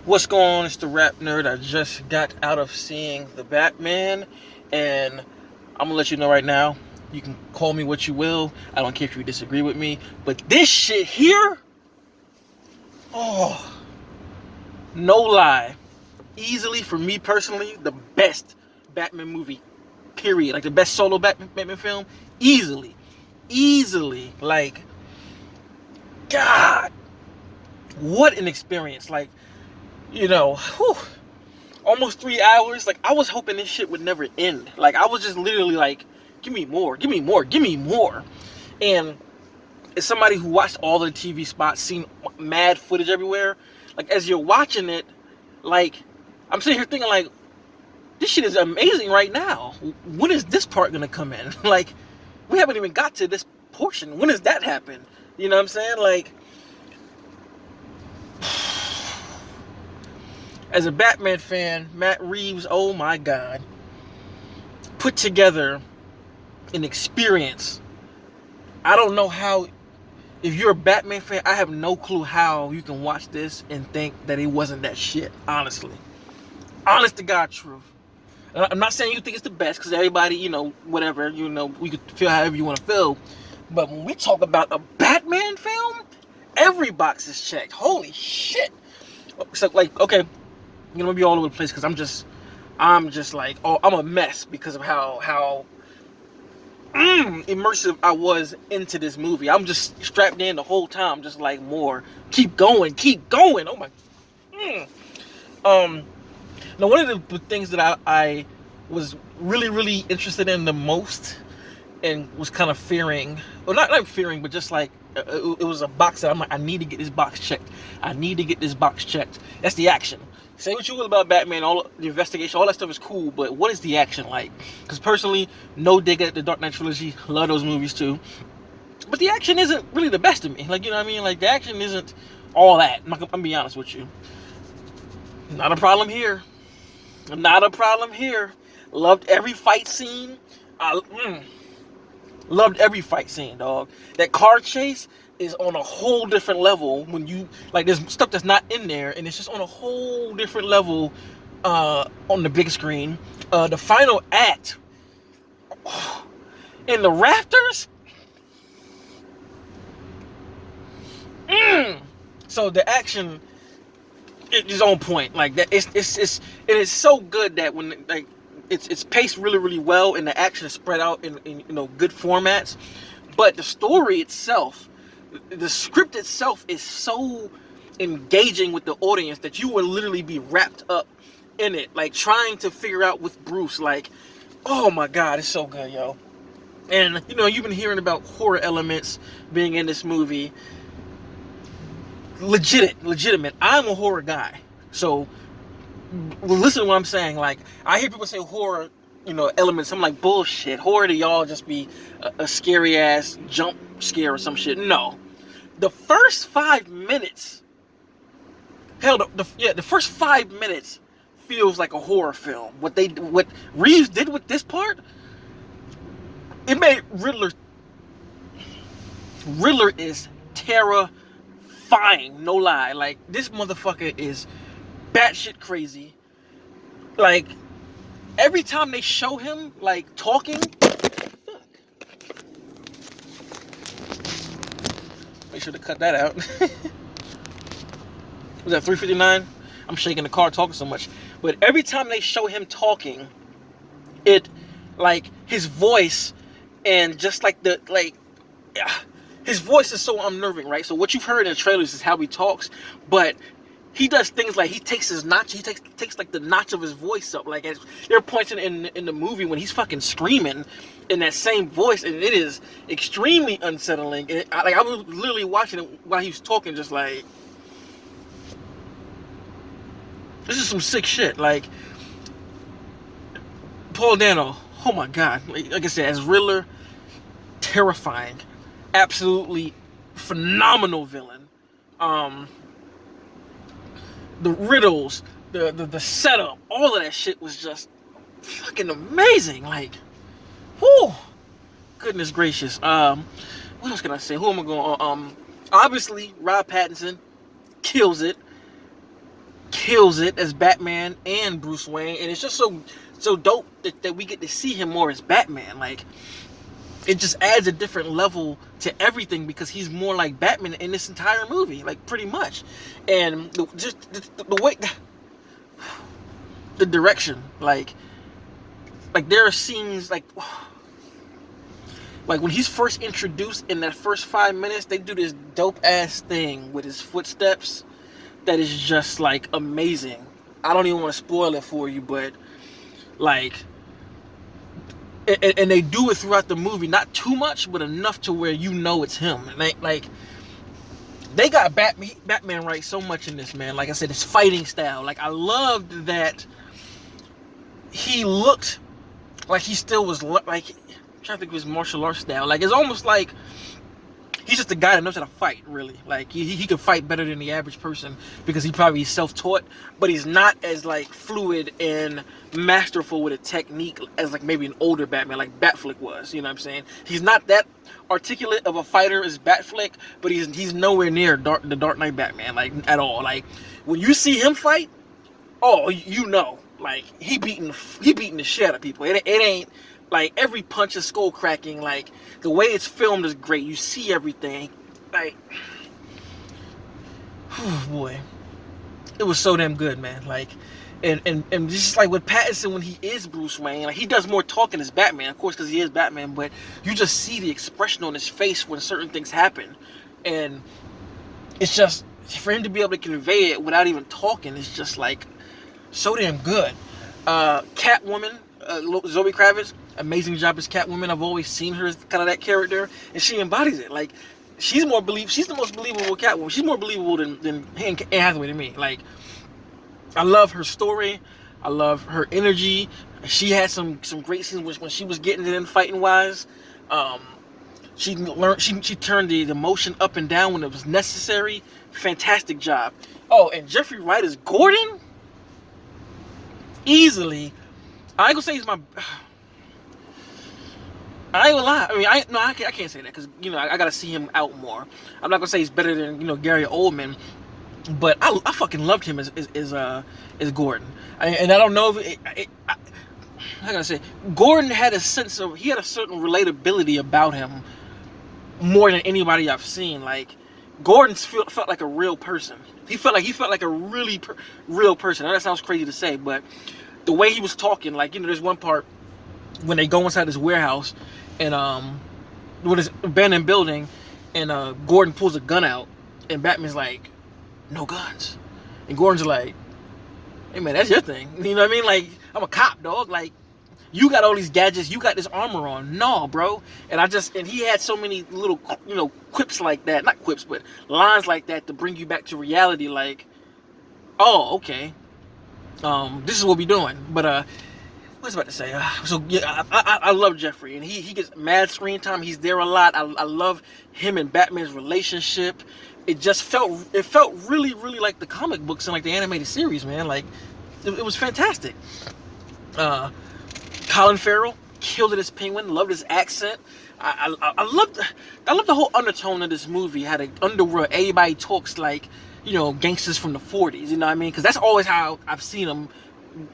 What's going on? It's the RapNerd. I just got out of seeing the Batman, and I'm gonna let you know right now. You can call me what you will. I don't care if you disagree with me, but this shit here, oh, no lie, easily for me personally, the best Batman movie. Period. Like the best solo Batman film, easily. Like, God, what an experience! Like, whew, almost 3 hours. Like, I was hoping this shit would never end. Like, I was just literally like, give me more, give me more, give me more. And as somebody who watched all the TV spots, seen mad footage everywhere, like, as you're watching it, like, I'm sitting here thinking, like, this shit is amazing right now. When is this part gonna come in? Like, we haven't even got to this portion. When does that happen? You know what I'm saying? Like, as a Batman fan, Matt Reeves, oh my God, put together an experience. I don't know how, if you're a Batman fan, I have no clue how you can watch this and think that it wasn't that shit, honestly. Honest to God truth. I'm not saying you think it's the best, because everybody, whatever, we could feel however you want to feel. But when we talk about a Batman film, every box is checked. Holy shit. So, like, okay, I'm gonna be all over the place because I'm just like, oh, I'm a mess because of how immersive I was into this movie. I'm just strapped in the whole time, just like, more, keep going. Oh my. Now, one of the things that I was really interested in the most, and was kind of fearing, well, not fearing, but just like, it was a box that I'm like, I need to get this box checked. That's the action. Say what you will about Batman, all the investigation, all that stuff is cool, but what is the action like? Because personally, no dig at the Dark Knight trilogy, love those movies too, but the action isn't really the best of me. Like, you know what I mean? Like, the action isn't all that. I'm gonna be honest with you. Not a problem here. Loved every fight scene. Loved every fight scene, dog. That car chase is on a whole different level when you, like, there's stuff that's not in there, and it's just on a whole different level on the big screen. The final act in the rafters. So the action is on point. Like that, it is so good that when, like, it's paced really well, and the action is spread out in good formats. But the story itself, the script itself, is so engaging with the audience that you will literally be wrapped up in it, like trying to figure out with Bruce. Like, oh my God, it's so good, yo. And you've been hearing about horror elements being in this movie. Legitimate. I'm a horror guy, so listen to what I'm saying. Like, I hear people say horror, elements. I'm like, bullshit. Horror to y'all just be a scary ass jump scare or some shit. No, the first 5 minutes, hell, the first 5 minutes feels like a horror film. What Reeves did with this part, it made Riddler is terrifying, no lie. Like, this motherfucker is batshit crazy. Like, every time they show him, like, talking, fuck. Make sure to cut that out. Was that 359? I'm shaking the car talking so much. But every time they show him talking, it, like, his voice, and just like his voice is so unnerving, right? So what you've heard in the trailers is how he talks, but he does things like he takes like the notch of his voice up. Like, there are points in the movie when he's fucking screaming in that same voice, and it is extremely unsettling. And I was literally watching it while he was talking, just like, this is some sick shit. Like, Paul Dano, oh my God, like I said, as Riddler, terrifying, absolutely phenomenal villain. The riddles, the setup, all of that shit was just fucking amazing. Like, whew, goodness gracious. What else can I say? Who am I going? Obviously, Rob Pattinson kills it. kills it as Batman and Bruce Wayne, and it's just so dope that we get to see him more as Batman. Like, it just adds a different level to everything because he's more like Batman in this entire movie, like pretty much. And the way, the direction, like there are scenes like when he's first introduced in that first 5 minutes, they do this dope ass thing with his footsteps that is just like amazing. I don't even want to spoil it for you, but like, and they do it throughout the movie, not too much, but enough to where you know it's him. And they got Batman right so much in this, man. Like I said, his fighting style. Like, I loved that he looked like he still was like, I'm trying to think of his martial arts style. Like, it's almost like he's just a guy that knows how to fight, really. Like, he can fight better than the average person because he probably is self-taught, but he's not as, like, fluid and masterful with a technique as, like, maybe an older Batman, like Batfleck was, you know what I'm saying? He's not that articulate of a fighter as Batfleck, but he's nowhere near the Dark Knight Batman, like, at all. Like, when you see him fight, oh, you know, like, he beating the shit out of people. It ain't... Like, every punch is skull cracking. Like, the way it's filmed is great. You see everything. Like, oh boy, it was so damn good, man. Like, and just like with Pattinson when he is Bruce Wayne, like, he does more talking as Batman, of course, because he is Batman. But you just see the expression on his face when certain things happen, and it's just for him to be able to convey it without even talking. It's just like so damn good. Catwoman. Zoe Kravitz, amazing job as Catwoman. I've always seen her as kind of that character, and she embodies it. Like, she's the most believable Catwoman. She's more believable than Anne Hathaway to me. Like, I love her story. I love her energy. She had some great scenes when she was getting it in fighting wise. She turned the emotion up and down when it was necessary. Fantastic job. Oh, and Jeffrey Wright as Gordon, easily. I ain't gonna say he's my... I ain't gonna lie. I mean, I can't say that because, you know, I gotta see him out more. I'm not gonna say he's better than, you know, Gary Oldman, but I fucking loved him as Gordon. And I don't know if I gotta say, Gordon had a certain relatability about him more than anybody I've seen. Like, Gordon felt like a real person. He felt like a really real person. I know that sounds crazy to say, but the way he was talking, like, you know, there's one part when they go inside his warehouse and with his abandoned building, and Gordon pulls a gun out, and Batman's like, "No guns," and Gordon's like, "Hey man, that's your thing." You know what I mean? Like, I'm a cop, dog. Like, you got all these gadgets, you got this armor on. No, bro. And he had so many little, you know, quips like that, not quips, but lines like that to bring you back to reality. Like, oh, okay. This is what we're doing. But what was I about to say? So yeah, I love Jeffrey, and he gets mad screen time. He's there a lot. I love him and Batman's relationship. It felt really, really like the comic books and like the animated series, man. Like, it was fantastic. Colin Farrell killed it as Penguin. Loved his accent. I loved the whole undertone of this movie. Had an underworld. Everybody talks like, you know, gangsters from the 40s, you know what I mean? Because that's always how I've seen them,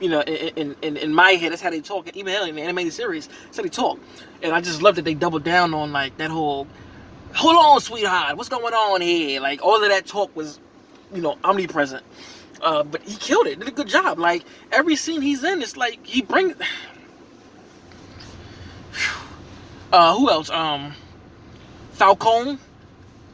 you know, in my head. That's how they talk. Even hell, in the animated series, that's how they talk. And I just love that they doubled down on, like, that whole, "Hold on, sweetheart, what's going on here?" Like, all of that talk was, you know, omnipresent. But he killed it. Did a good job. Like, every scene he's in, it's like, he brings... who else? Falcone.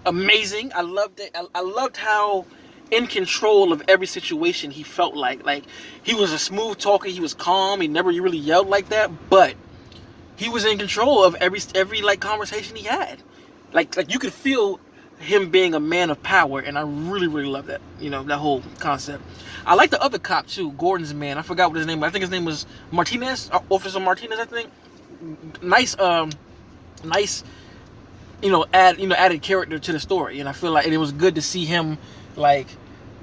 Amazing. I loved it. I loved how in control of every situation he felt like. Like, he was a smooth talker. He was calm. He never really yelled like that, but he was in control of every like conversation he had. Like you could feel him being a man of power, and I really, really love that. You know, that whole concept. I like the other cop too, Gordon's man. I forgot what his name was. I think his name was Martinez, Officer Martinez, I think. Nice, added character to the story, and I feel like it was good to see him, like,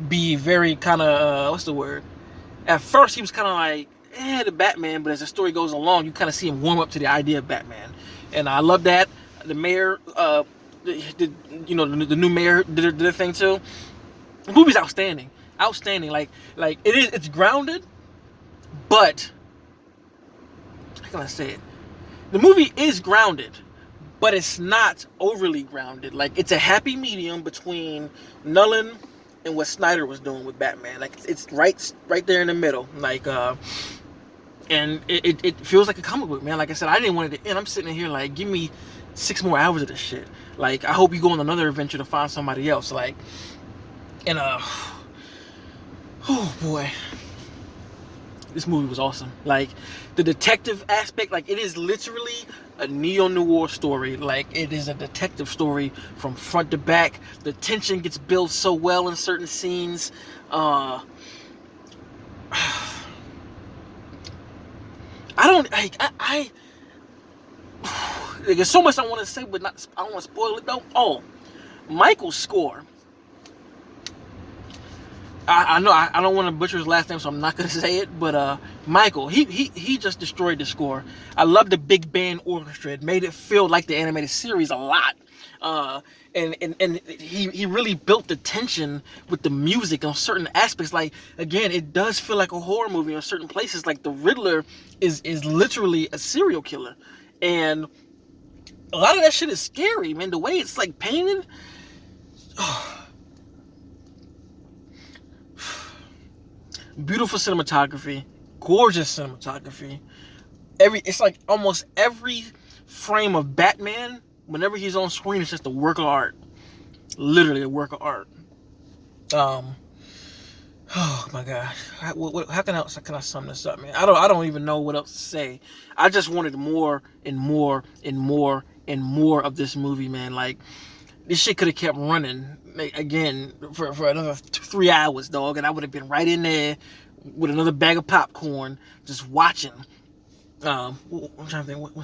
be very kind of what's the word? At first, he was kind of like the Batman, but as the story goes along, you kind of see him warm up to the idea of Batman, and I love that. The mayor, the new mayor did a thing too. The movie's outstanding. outstanding. Like it's grounded, but how can I say it? The movie is grounded, but it's not overly grounded. Like, it's a happy medium between Nolan and what Snyder was doing with Batman. Like, it's right there in the middle. Like, and it feels like a comic book, man. Like I said, I didn't want it to end. I'm sitting here like, give me 6 more hours of this shit. Like, I hope you go on another adventure to find somebody else. Like, and oh boy, this movie was awesome. Like, the detective aspect, like, it is literally a neo-noir story. Like, it is a detective story from front to back. The tension gets built so well in certain scenes. There's so much I want to say, but I don't want to spoil it though. Oh, Michael's score. I know I don't want to butcher his last name, so I'm not gonna say it. But Michael, he just destroyed the score. I love the big band orchestra. It made it feel like the animated series a lot. And he really built the tension with the music on certain aspects. Like, again, it does feel like a horror movie in certain places. Like, the Riddler is literally a serial killer, and a lot of that shit is scary, man. The way it's like painted. Beautiful cinematography, gorgeous cinematography. It's like almost every frame of Batman, whenever he's on screen, it's just a work of art. Literally a work of art. Oh my god, how can I sum this up, man? I don't even know what else to say. I just wanted more and more and more and more of this movie, man. Like, this shit could have kept running, like, again, for another 3 hours, dog, and I would have been right in there with another bag of popcorn, just watching. I'm trying to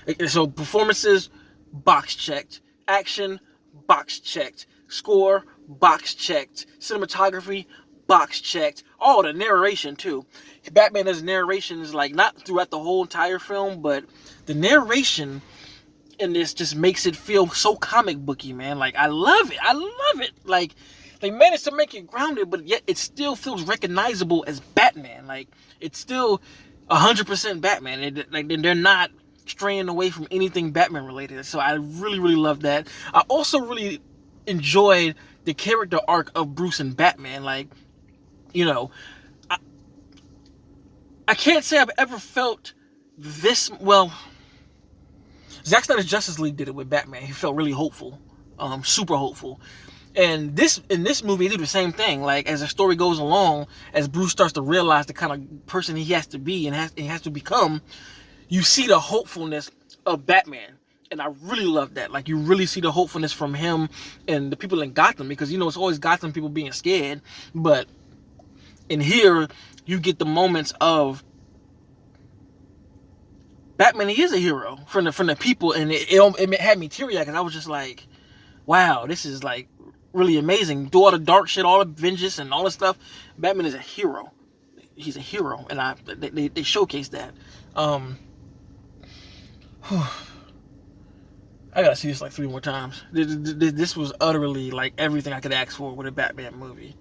think. So performances, box checked. Action, box checked. Score, box checked. Cinematography, box checked. Oh, the narration too. Batman has narrations, like, not throughout the whole entire film, but the narration in this just makes it feel so comic booky, man. Like, I love it. Like, they managed to make it grounded, but yet it still feels recognizable as Batman. Like, it's still 100% Batman. Like, they're not straying away from anything Batman related. So I really, really love that. I also really enjoyed the character arc of Bruce and Batman. Like, you know, I can't say I've ever felt this well. Zack Snyder's Justice League did it with Batman. He felt really hopeful, super hopeful. And in this movie, they do the same thing. Like, as the story goes along, as Bruce starts to realize the kind of person he has to be and has to become, you see the hopefulness of Batman. And I really love that. Like, you really see the hopefulness from him and the people in Gotham, because, you know, it's always Gotham people being scared. But in here, you get the moments of Batman. He is a hero from the people, and it had me teary-eyed, because I was just like, wow, this is like really amazing. Do all the dark shit, all the vengeance and all this stuff. Batman is a hero. He's a hero, and they showcase that. I gotta see this like 3 more times. This was utterly like everything I could ask for with a Batman movie.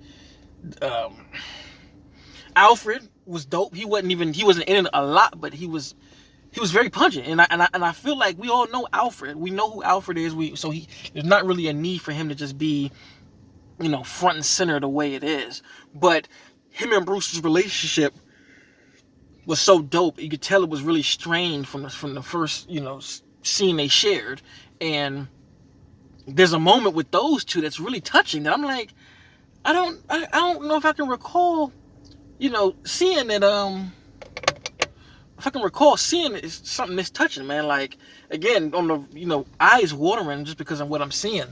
Alfred was dope. He wasn't in it a lot, but he was very pungent, and I feel like we all know Alfred. We know who Alfred is. There's not really a need for him to just be, you know, front and center the way it is. But him and Bruce's relationship was so dope. You could tell it was really strained from the first, you know, scene they shared. And there's a moment with those two that's really touching. That I'm like, I don't know if I can recall, you know, seeing it. If I can recall seeing it, it's something that's touching, man. Like, again, on the, you know, eyes watering just because of what I'm seeing.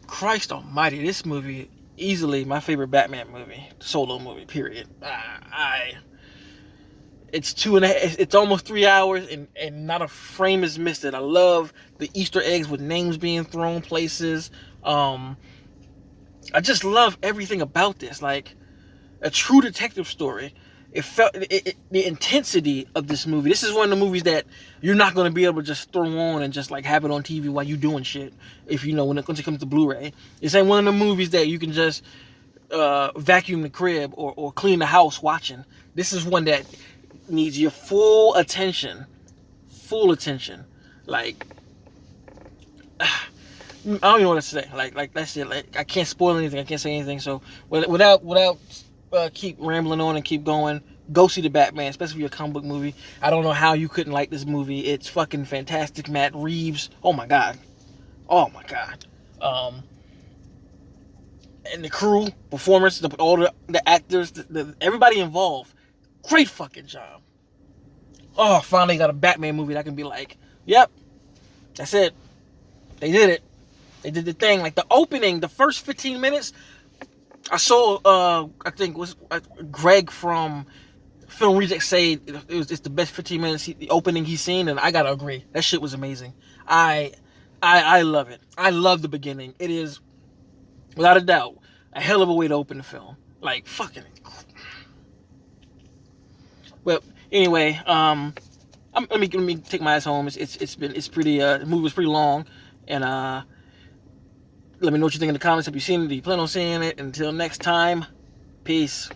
Christ almighty, this movie, easily my favorite Batman movie, solo movie, period. It's almost 3 hours, and not a frame is missed. I love the Easter eggs with names being thrown places. I just love everything about this. Like, a true detective story. it felt the intensity of this movie. This is one of the movies that you're not going to be able to just throw on and just like have it on TV while you doing shit. If you know when it comes to Blu-ray, this ain't one of the movies that you can just vacuum the crib or clean the house watching. This is one that needs your full attention. Like, I don't even know what to say. Like that's it. Like, I can't spoil anything. I can't say anything. So without keep rambling on and keep going, go see the Batman, especially if you're a comic book movie. I don't know how you couldn't like this movie. It's fucking fantastic. Matt Reeves. Oh my god. And the crew, performance, all the actors, everybody involved. Great fucking job. Oh, finally got a Batman movie that I can be like, yep, that's it. They did it. They did the thing. Like the opening, the first 15 minutes, I saw, I think was Greg from Film Reject say it's the best 15 minutes, the opening he's seen, and I gotta agree. That shit was amazing. I love it. I love the beginning. It is, without a doubt, a hell of a way to open the film. Like, fucking. Well, anyway, let me take my ass home. It's pretty. The movie was pretty long, and let me know what you think in the comments. Have you seen it? Do you plan on seeing it? Until next time, peace.